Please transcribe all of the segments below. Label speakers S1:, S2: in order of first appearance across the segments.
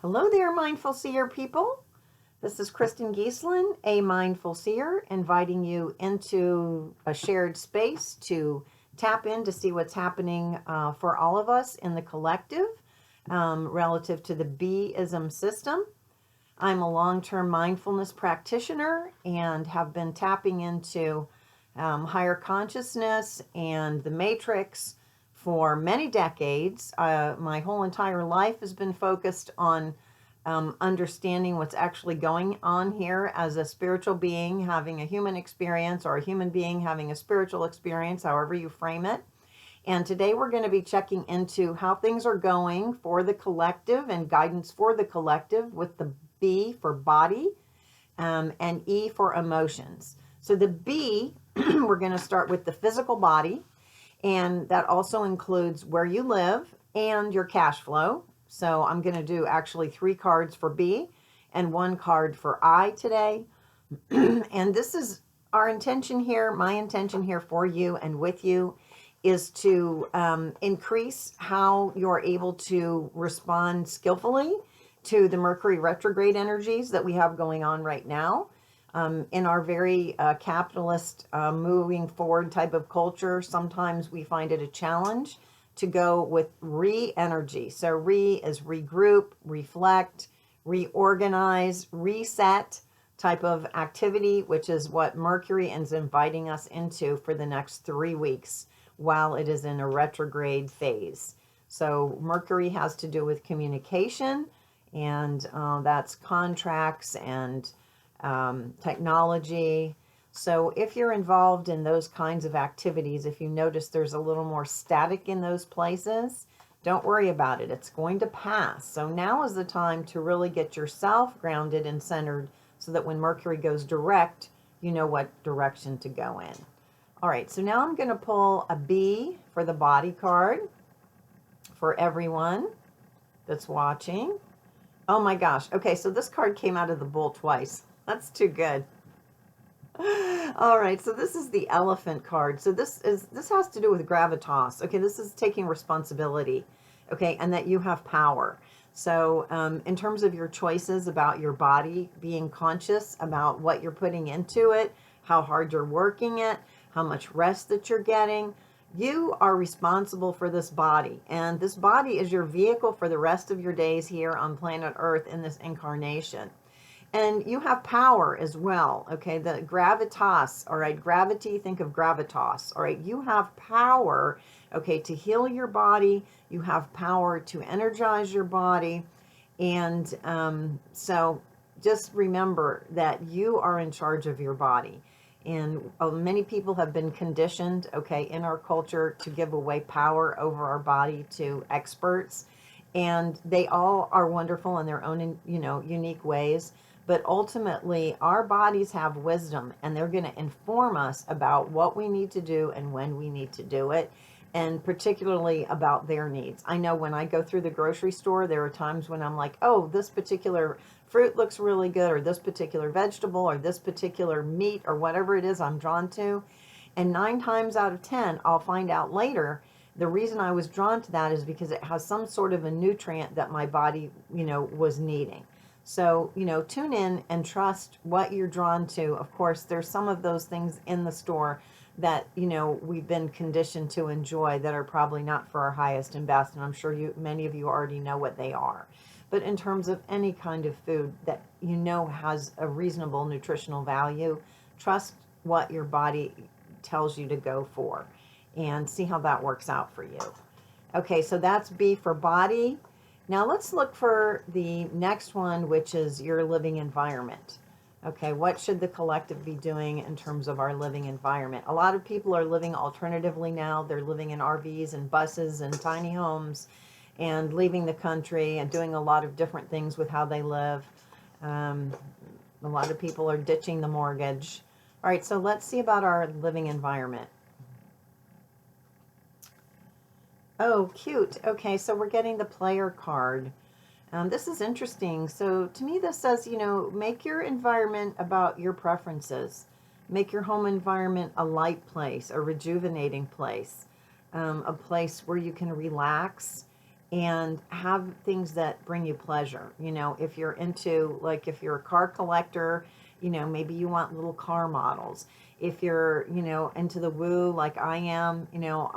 S1: Hello there, Mindful Seer people. This is Kristen Giesland, a Mindful Seer, inviting you into a shared space to tap in to see what's happening for all of us in the collective relative to the B-ism system. I'm a long-term mindfulness practitioner and have been tapping into higher consciousness and the matrix for many decades. My whole entire life has been focused on understanding what's actually going on here as a spiritual being having a human experience, or a human being having a spiritual experience, however you frame it. And today we're going to be checking into how things are going for the collective and guidance for the collective with the B for body and E for emotions. So the B, we're going to start with the physical body, and that also includes where you live and your cash flow. So I'm going to do actually 3 cards for B and 1 card for I today. And this is our intention here, my intention here for you and with you, is to increase how you're able to respond skillfully to the Mercury retrograde energies that we have going on right now. In our very capitalist, moving forward type of culture, sometimes we find it a challenge to go with re-energy. So re is regroup, reflect, reorganize, reset type of activity, which is what Mercury is inviting us into for the next 3 weeks while it is in a retrograde phase. So Mercury has to do with communication, and that's contracts and technology. So if you're involved in those kinds of activities, if you notice there's a little more static in those places, don't worry about it. It's going to pass. So now is the time to really get yourself grounded and centered so that when Mercury goes direct, you know what direction to go in. All right, so now I'm going to pull a B for the body card for everyone that's watching. Oh my gosh. Okay, so this card came out of the bull twice. That's too good. All right, so this is the elephant card. So this has to do with gravitas. Okay, this is taking responsibility. Okay, and that you have power. So in terms of your choices about your body, being conscious about what you're putting into it, how hard you're working it, how much rest that you're getting, you are responsible for this body. And this body is your vehicle for the rest of your days here on planet Earth in this incarnation. And you have power as well, okay? The gravitas, all right? Gravity, think of gravitas, all right? You have power, okay, to heal your body. You have power to energize your body. And so just remember that you are in charge of your body. And many people have been conditioned, okay, in our culture to give away power over our body to experts. And they all are wonderful in their own, unique ways. But ultimately, our bodies have wisdom, and they're going to inform us about what we need to do and when we need to do it, and particularly about their needs. I know when I go through the grocery store, there are times when I'm like, oh, this particular fruit looks really good, or this particular vegetable, or this particular meat, or whatever it is I'm drawn to. And 9 times out of 10, I'll find out later the reason I was drawn to that is because it has some sort of a nutrient that my body, was needing. So, tune in and trust what you're drawn to. Of course, there's some of those things in the store that, we've been conditioned to enjoy that are probably not for our highest and best. And I'm sure many of you already know what they are. But in terms of any kind of food that has a reasonable nutritional value, trust what your body tells you to go for and see how that works out for you. Okay, so that's B for body. Now let's look for the next one, which is your living environment. Okay, what should the collective be doing in terms of our living environment? A lot of people are living alternatively now. They're living in RVs and buses and tiny homes and leaving the country and doing a lot of different things with how they live. A lot of people are ditching the mortgage. All right, so let's see about our living environment. Oh, cute. Okay, so we're getting the player card. This is interesting. So to me, this says, make your environment about your preferences. Make your home environment a light place, a rejuvenating place, a place where you can relax and have things that bring you pleasure. You know, if you're into, like, if you're a car collector, you know, maybe you want little car models. If you're, you know, into the woo like I am, you know,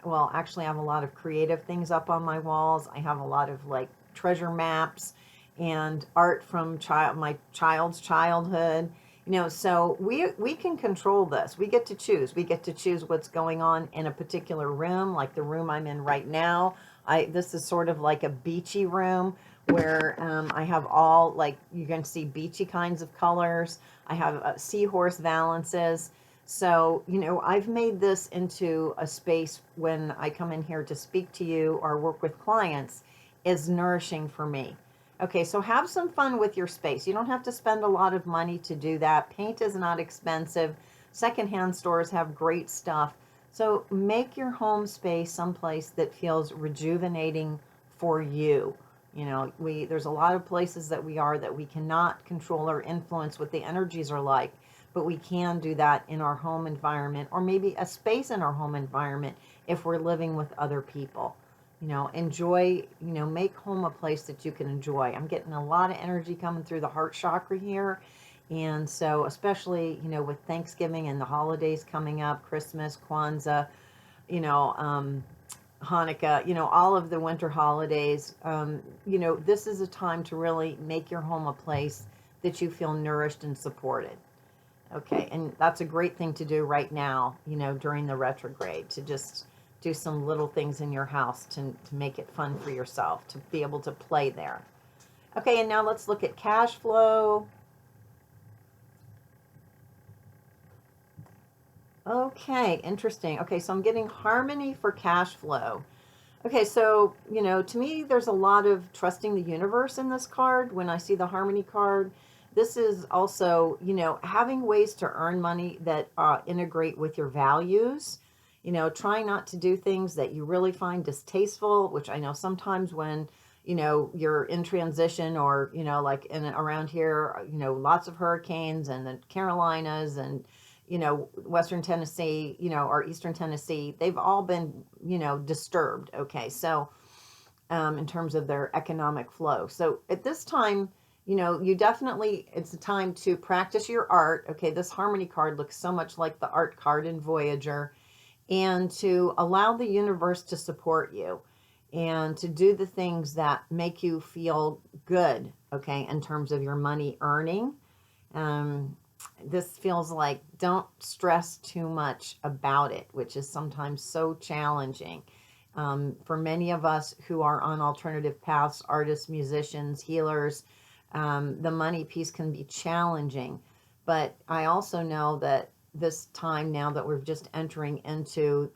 S1: well, actually I have a lot of creative things up on my walls. I have a lot of like treasure maps and art from my child's childhood. You know, so we can control this. We get to choose. We get to choose what's going on in a particular room, like the room I'm in right now. This is sort of like a beachy room where I have all, like, you can see beachy kinds of colors. I have seahorse valances. So, you know, I've made this into a space when I come in here to speak to you or work with clients is nourishing for me. Okay, so have some fun with your space. You don't have to spend a lot of money to do that. Paint is not expensive. Secondhand stores have great stuff. So make your home space someplace that feels rejuvenating for you. You know, there's a lot of places that we cannot control or influence what the energies are like, but we can do that in our home environment, or maybe a space in our home environment if we're living with other people. You know, enjoy, you know, make home a place that you can enjoy. I'm getting a lot of energy coming through the heart chakra here. And so, especially, you know, with Thanksgiving and the holidays coming up, Christmas, Kwanzaa, you know, Hanukkah, you know, all of the winter holidays, you know, this is a time to really make your home a place that you feel nourished and supported. Okay, and that's a great thing to do right now, you know, during the retrograde, to just do some little things in your house to make it fun for yourself, to be able to play there. Okay, and now let's look at cash flow. Okay, interesting. Okay, so I'm getting harmony for cash flow. Okay, so, you know, to me, there's a lot of trusting the universe in this card. When I see the harmony card, this is also, you know, having ways to earn money that integrate with your values. You know, try not to do things that you really find distasteful, which I know sometimes when, you know, you're in transition, or, you know, like around here, you know, lots of hurricanes and the Carolinas and, you know, Western Tennessee, you know, or Eastern Tennessee, they've all been, you know, disturbed. Okay. So, in terms of their economic flow. So at this time, you know, it's a time to practice your art. Okay. This harmony card looks so much like the art card in Voyager, and to allow the universe to support you and to do the things that make you feel good. Okay. In terms of your money earning. This feels like don't stress too much about it, which is sometimes so challenging. For many of us who are on alternative paths, artists, musicians, healers, the money piece can be challenging. But I also know that this time now that we're just entering into,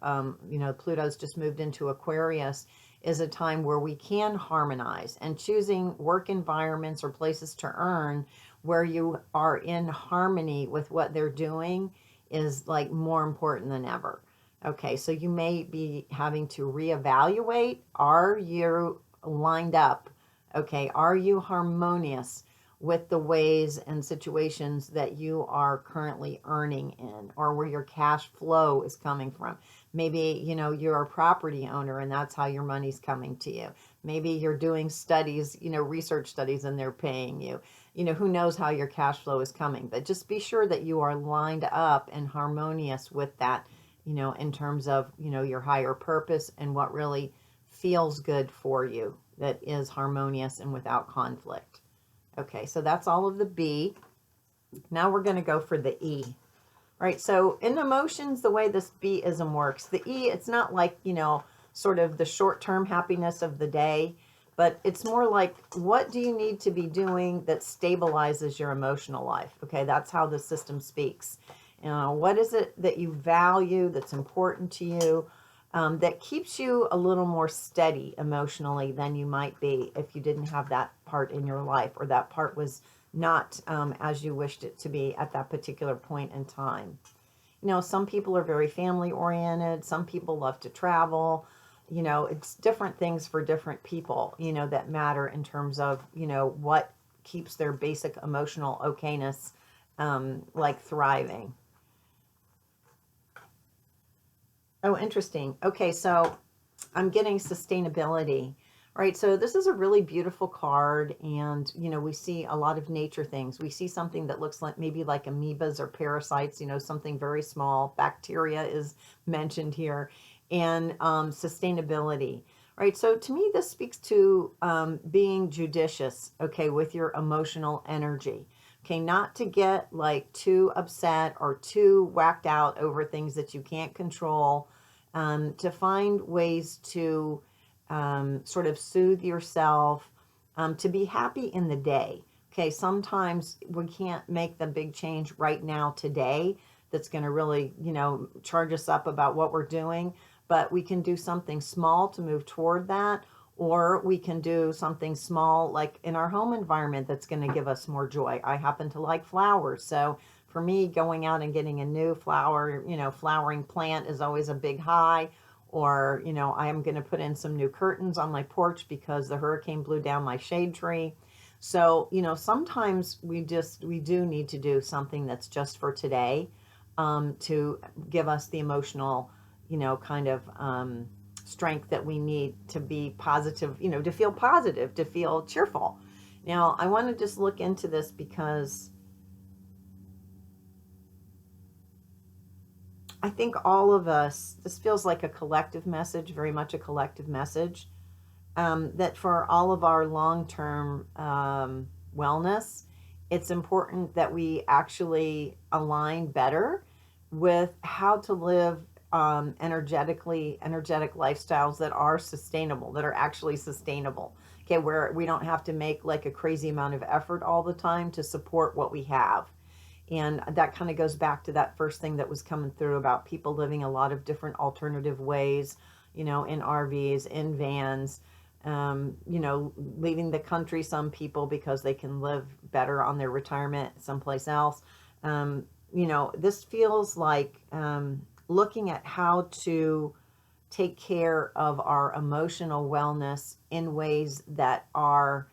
S1: you know, Pluto's just moved into Aquarius, is a time where we can harmonize, and choosing work environments or places to earn where you are in harmony with what they're doing is like more important than ever. Okay, so you may be having to reevaluate. Are you lined up? Okay, are you harmonious with the ways and situations that you are currently earning in, or where your cash flow is coming from? Maybe, you know, you're a property owner and that's how your money's coming to you. Maybe you're doing studies, you know, research studies, and they're paying you. You know, who knows how your cash flow is coming, but just be sure that you are lined up and harmonious with that, you know, in terms of, you know, your higher purpose and what really feels good for you, that is harmonious and without conflict. Okay, so that's all of the B. Now we're going to go for the E. Right, so in emotions, the way this B-ism works, the E, it's not like, you know, sort of the short-term happiness of the day, but it's more like, what do you need to be doing that stabilizes your emotional life? Okay, that's how the system speaks. What is it that you value, that's important to you, that keeps you a little more steady emotionally than you might be if you didn't have that part in your life, or that part was not as you wished it to be at that particular point in time. You know, some people are very family oriented. Some people love to travel. You know, it's different things for different people, you know, that matter in terms of, you know, what keeps their basic emotional okayness like thriving. Oh, interesting. Okay, so I'm getting sustainability. Right, so this is a really beautiful card, and we see a lot of nature things. We see something that looks like maybe like amoebas or parasites, something very small. Bacteria is mentioned here, and sustainability. Right, so to me, this speaks to being judicious, okay, with your emotional energy. Okay, not to get like too upset or too whacked out over things that you can't control, to find ways to sort of soothe yourself, to be happy in the day. Okay, sometimes we can't make the big change right now today that's going to really, charge us up about what we're doing, but we can do something small to move toward that, or we can do something small like in our home environment that's going to give us more joy. I happen to like flowers, so for me, going out and getting a new flowering plant is always a big high. Or, I am going to put in some new curtains on my porch because the hurricane blew down my shade tree. So, sometimes we do need to do something that's just for today, to give us the emotional, kind of strength that we need to be positive, to feel positive, to feel cheerful. Now, I want to just look into this because I think all of us, this feels like a collective message, very much a collective message, that for all of our long-term wellness, it's important that we actually align better with how to live energetic lifestyles that are sustainable, that are actually sustainable. Okay, where we don't have to make like a crazy amount of effort all the time to support what we have. And that kind of goes back to that first thing that was coming through about people living a lot of different alternative ways, in RVs, in vans, leaving the country, some people, because they can live better on their retirement someplace else. This feels like looking at how to take care of our emotional wellness in ways that are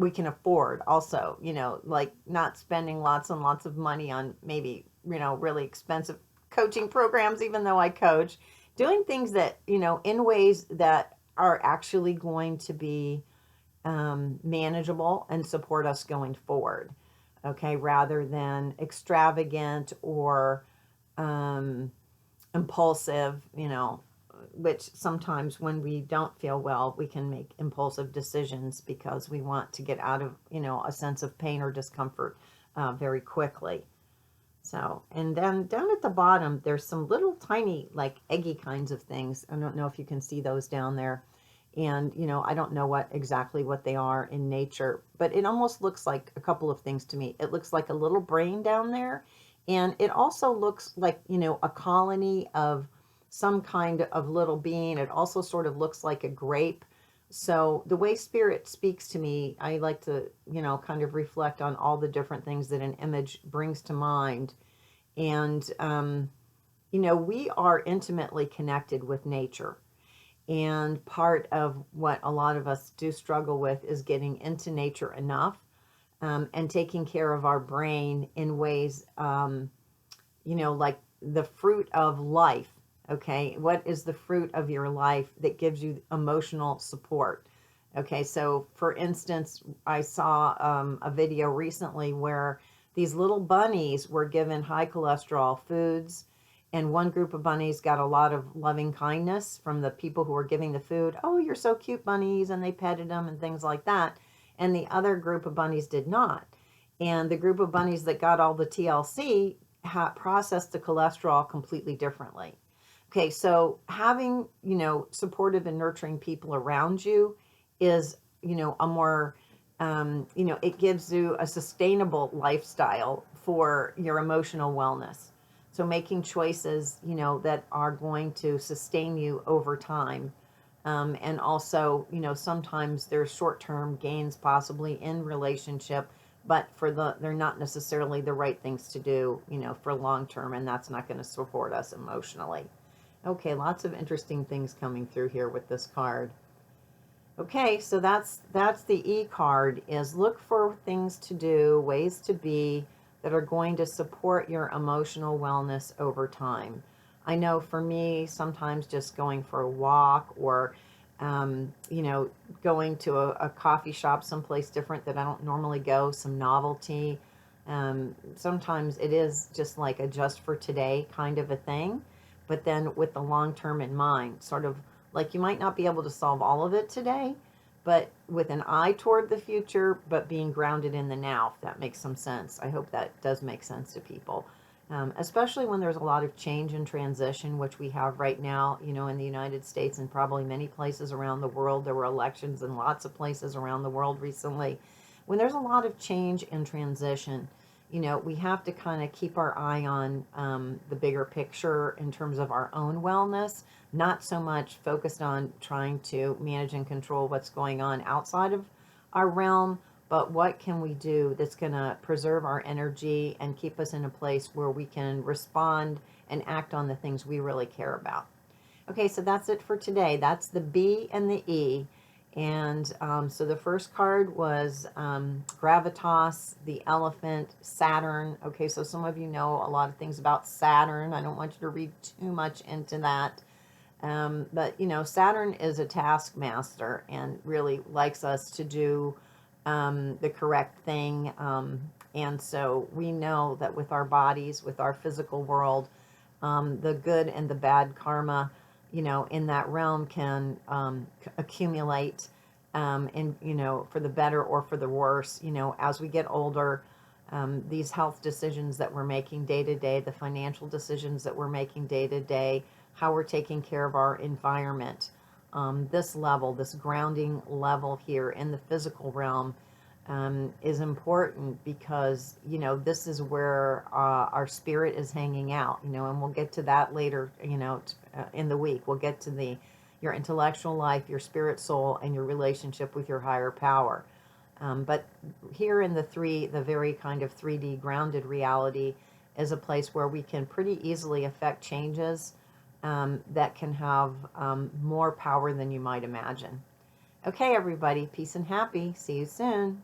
S1: we can afford also, like not spending lots and lots of money on maybe, really expensive coaching programs, even though I coach, doing things that, in ways that are actually going to be manageable and support us going forward. Okay, rather than extravagant or impulsive, which sometimes when we don't feel well, we can make impulsive decisions because we want to get out of, a sense of pain or discomfort very quickly. So, and then down at the bottom, there's some little tiny, like eggy kinds of things. I don't know if you can see those down there. And, I don't know exactly what they are in nature, but it almost looks like a couple of things to me. It looks like a little brain down there. And it also looks like, a colony of some kind of little being. It also sort of looks like a grape. So the way spirit speaks to me, I like to, kind of reflect on all the different things that an image brings to mind. And, we are intimately connected with nature. And part of what a lot of us do struggle with is getting into nature enough, and taking care of our brain in ways, like the fruit of life. Okay, what is the fruit of your life that gives you emotional support? Okay, so for instance, I saw a video recently where these little bunnies were given high cholesterol foods, and one group of bunnies got a lot of loving kindness from the people who were giving the food. Oh, you're so cute, bunnies, and they petted them and things like that. And the other group of bunnies did not. And the group of bunnies that got all the TLC processed the cholesterol completely differently. Okay, so having, supportive and nurturing people around you is, a more, it gives you a sustainable lifestyle for your emotional wellness. So making choices, that are going to sustain you over time. And also, sometimes there's short-term gains possibly in relationship, but they're not necessarily the right things to do, for long term, and that's not going to support us emotionally. Okay, lots of interesting things coming through here with this card. Okay, so that's the E card, is look for things to do, ways to be that are going to support your emotional wellness over time. I know for me, sometimes just going for a walk or You know, going to a coffee shop someplace different that I don't normally go, some novelty. Sometimes it is just like a just for today kind of a thing, but then with the long term in mind, sort of like you might not be able to solve all of it today, but with an eye toward the future, but being grounded in the now, if that makes some sense. I hope that does make sense to people. Especially when there's a lot of change and transition, which we have right now, you know, in the United States and probably many places around the world. There were elections in lots of places around the world recently. When there's a lot of change and transition, you know, we have to kind of keep our eye on the bigger picture in terms of our own wellness, not so much focused on trying to manage and control what's going on outside of our realm, but what can we do that's going to preserve our energy and keep us in a place where we can respond and act on the things we really care about. Okay, so that's it for today. That's the B and the E. And so the first card was gravitas, the elephant, Saturn. Okay, so some of you know a lot of things about Saturn. I don't want you to read too much into that. But, you know, Saturn is a taskmaster and really likes us to do the correct thing. And so we know that with our bodies, with our physical world, the good and the bad karma, you know, in that realm can accumulate, and, you know, for the better or for the worse, you know, as we get older. These health decisions that we're making day to day, the financial decisions that we're making day to day, how we're taking care of our environment, this level, this grounding level here in the physical realm is important because, you know, this is where our spirit is hanging out, you know, and we'll get to that later, you know, in the week. We'll get to your intellectual life, your spirit soul, and your relationship with your higher power. But here in the very kind of 3D grounded reality is a place where we can pretty easily affect changes that can have more power than you might imagine. Okay, everybody, peace and happy. See you soon.